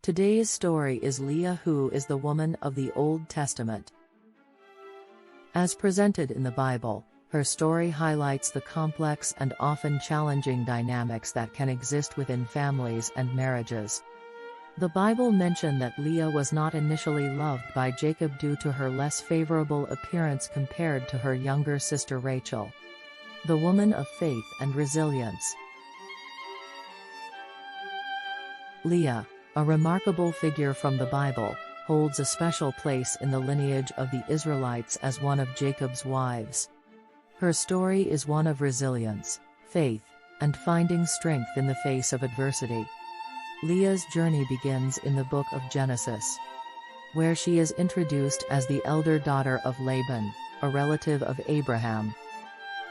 Today's story is Leah, who is the woman of the Old Testament. As presented in the Bible, her story highlights the complex and often challenging dynamics that can exist within families and marriages. The Bible mentions that Leah was not initially loved by Jacob due to her less favorable appearance compared to her younger sister Rachel, the woman of faith and resilience. Leah, a remarkable figure from the Bible, holds a special place in the lineage of the Israelites as one of Jacob's wives. Her story is one of resilience, faith, and finding strength in the face of adversity. Leah's journey begins in the book of Genesis, where she is introduced as the elder daughter of Laban, a relative of Abraham.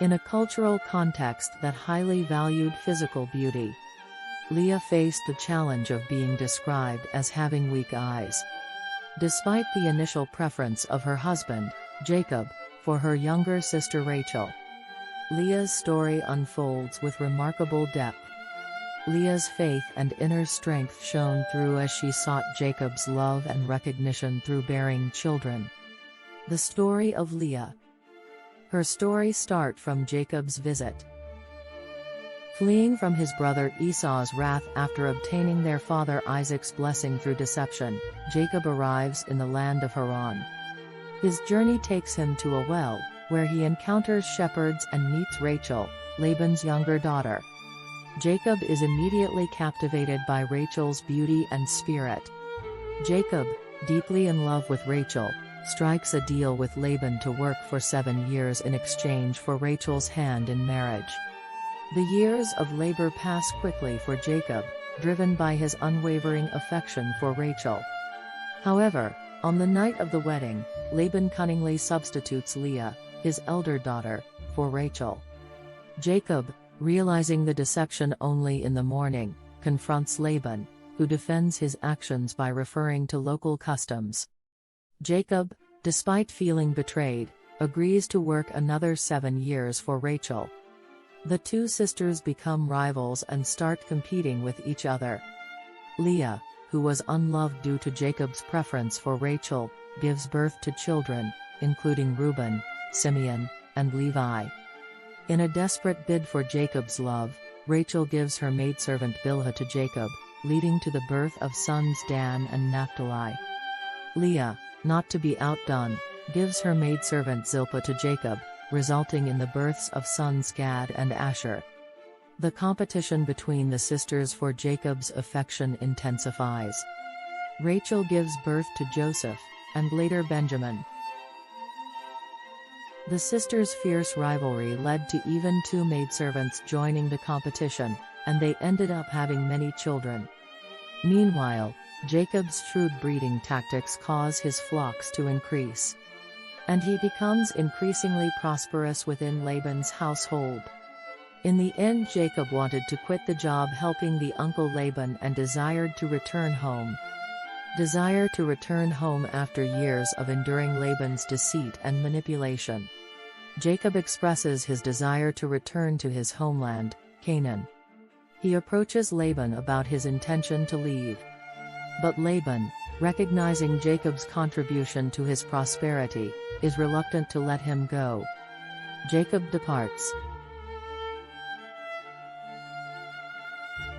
In a cultural context that highly valued physical beauty, Leah faced the challenge of being described as having weak eyes. Despite the initial preference of her husband, Jacob, for her younger sister Rachel, Leah's story unfolds with remarkable depth. Leah's faith and inner strength shone through as she sought Jacob's love and recognition through bearing children. The story of Leah. Her story starts from Jacob's visit. Fleeing from his brother Esau's wrath after obtaining their father Isaac's blessing through deception, Jacob arrives in the land of Haran. His journey takes him to a well, where he encounters shepherds and meets Rachel, Laban's younger daughter. Jacob is immediately captivated by Rachel's beauty and spirit. Jacob, deeply in love with Rachel, strikes a deal with Laban to work for 7 years in exchange for Rachel's hand in marriage. The years of labor pass quickly for Jacob, driven by his unwavering affection for Rachel. However, on the night of the wedding, Laban cunningly substitutes Leah, his elder daughter, for Rachel. Jacob, realizing the deception only in the morning, confronts Laban, who defends his actions by referring to local customs. Jacob, despite feeling betrayed, agrees to work another 7 years for Rachel. The two sisters become rivals and start competing with each other. Leah, who was unloved due to Jacob's preference for Rachel, gives birth to children, including Reuben, Simeon, and Levi. In a desperate bid for Jacob's love, Rachel gives her maidservant Bilhah to Jacob, leading to the birth of sons Dan and Naphtali. Leah, not to be outdone, gives her maidservant Zilpah to Jacob, resulting in the births of sons Gad and Asher. The competition between the sisters for Jacob's affection intensifies. Rachel gives birth to Joseph, and later Benjamin. The sisters' fierce rivalry led to even 2 maidservants joining the competition, and they ended up having many children. Meanwhile, Jacob's shrewd breeding tactics cause his flocks to increase, and he becomes increasingly prosperous within Laban's household. In the end, Jacob wanted to quit the job helping the uncle Laban and desired to return home. After years of enduring Laban's deceit and manipulation. Jacob expresses his desire to return to his homeland, Canaan. He approaches Laban about his intention to leave. But Laban, recognizing Jacob's contribution to his prosperity, is reluctant to let him go. Jacob departs.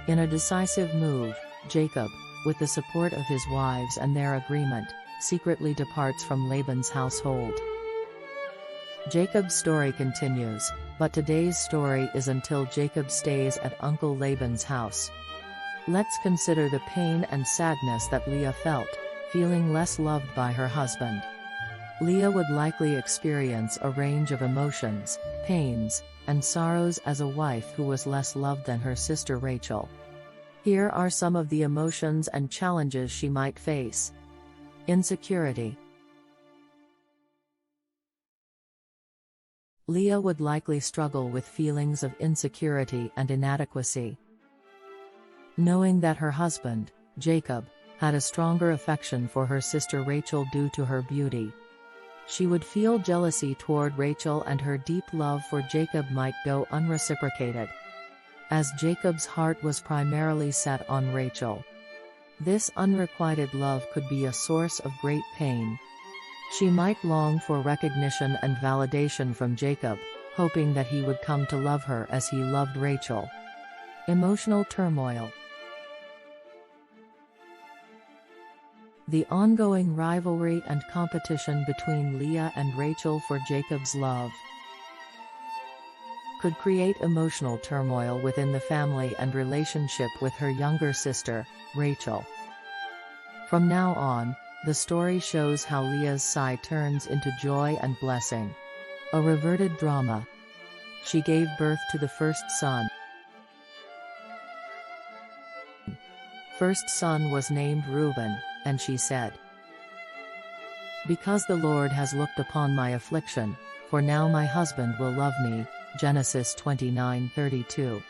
In a decisive move, Jacob, with the support of his wives and their agreement, secretly departs from Laban's household. Jacob's story continues, but today's story is until Jacob stays at Uncle Laban's house. Let's consider the pain and sadness that Leah felt, feeling less loved by her husband. Leah would likely experience a range of emotions, pains, and sorrows as a wife who was less loved than her sister Rachel. Here are some of the emotions and challenges she might face. Insecurity. Leah would likely struggle with feelings of insecurity and inadequacy. Knowing that her husband, Jacob, had a stronger affection for her sister Rachel due to her beauty, she would feel jealousy toward Rachel, and her deep love for Jacob might go unreciprocated, as Jacob's heart was primarily set on Rachel. This unrequited love could be a source of great pain. She might long for recognition and validation from Jacob, hoping that he would come to love her as he loved Rachel. Emotional turmoil. The ongoing rivalry and competition between Leah and Rachel for Jacob's love could create emotional turmoil within the family and relationship with her younger sister, Rachel. From now on, the story shows how Leah's sigh turns into joy and blessing. A reverted drama. She gave birth to the first son. First son was named Reuben, and she said, "Because the Lord has looked upon my affliction, for now my husband will love me." Genesis 29:32.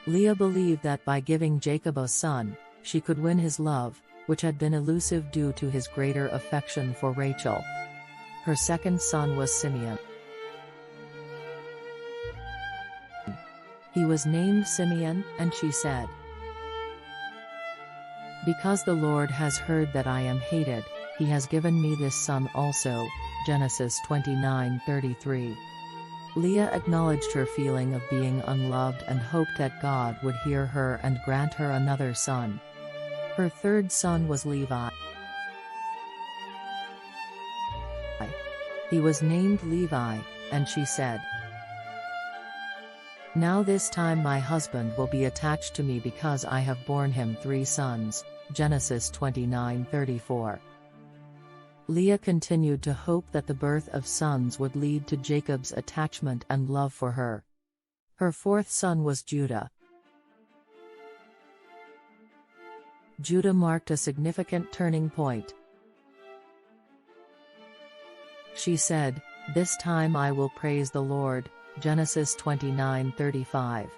Leah believed that by giving Jacob a son, she could win his love, which had been elusive due to his greater affection for Rachel. Her second son was Simeon. He was named Simeon, and she said, "Because the Lord has heard that I am hated, he has given me this son also." Genesis 29:33. Leah acknowledged her feeling of being unloved and hoped that God would hear her and grant her another son. Her third son was Levi. He was named Levi, and she said, "Now this time my husband will be attached to me because I have borne him 3 sons." Genesis 29:34. Leah continued to hope that the birth of sons would lead to Jacob's attachment and love for her. Her fourth son was Judah. Judah marked a significant turning point. She said, "This time I will praise the Lord." Genesis 29:35.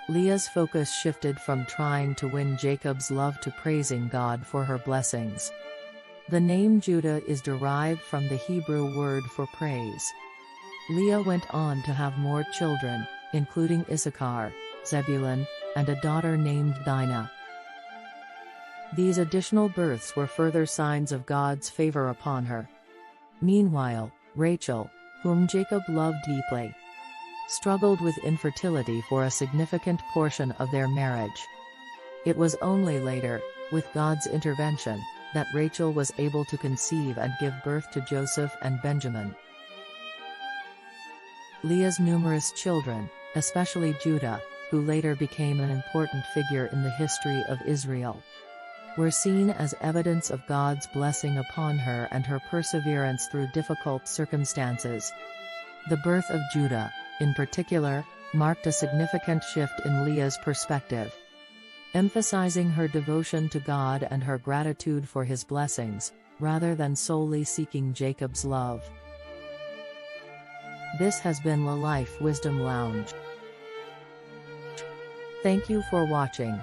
Leah's focus shifted from trying to win Jacob's love to praising God for her blessings. The name Judah is derived from the Hebrew word for praise. Leah went on to have more children, including Issachar, Zebulun, and a daughter named Dinah. These additional births were further signs of God's favor upon her. Meanwhile, Rachel, whom Jacob loved deeply, struggled with infertility for a significant portion of their marriage. It was only later, with God's intervention, that Rachel was able to conceive and give birth to Joseph and Benjamin. Leah's numerous children, especially Judah, who later became an important figure in the history of Israel, were seen as evidence of God's blessing upon her and her perseverance through difficult circumstances. The birth of Judah, in particular, marked a significant shift in Leah's perspective, emphasizing her devotion to God and her gratitude for his blessings, rather than solely seeking Jacob's love. This has been La Life Wisdom Lounge. Thank you for watching.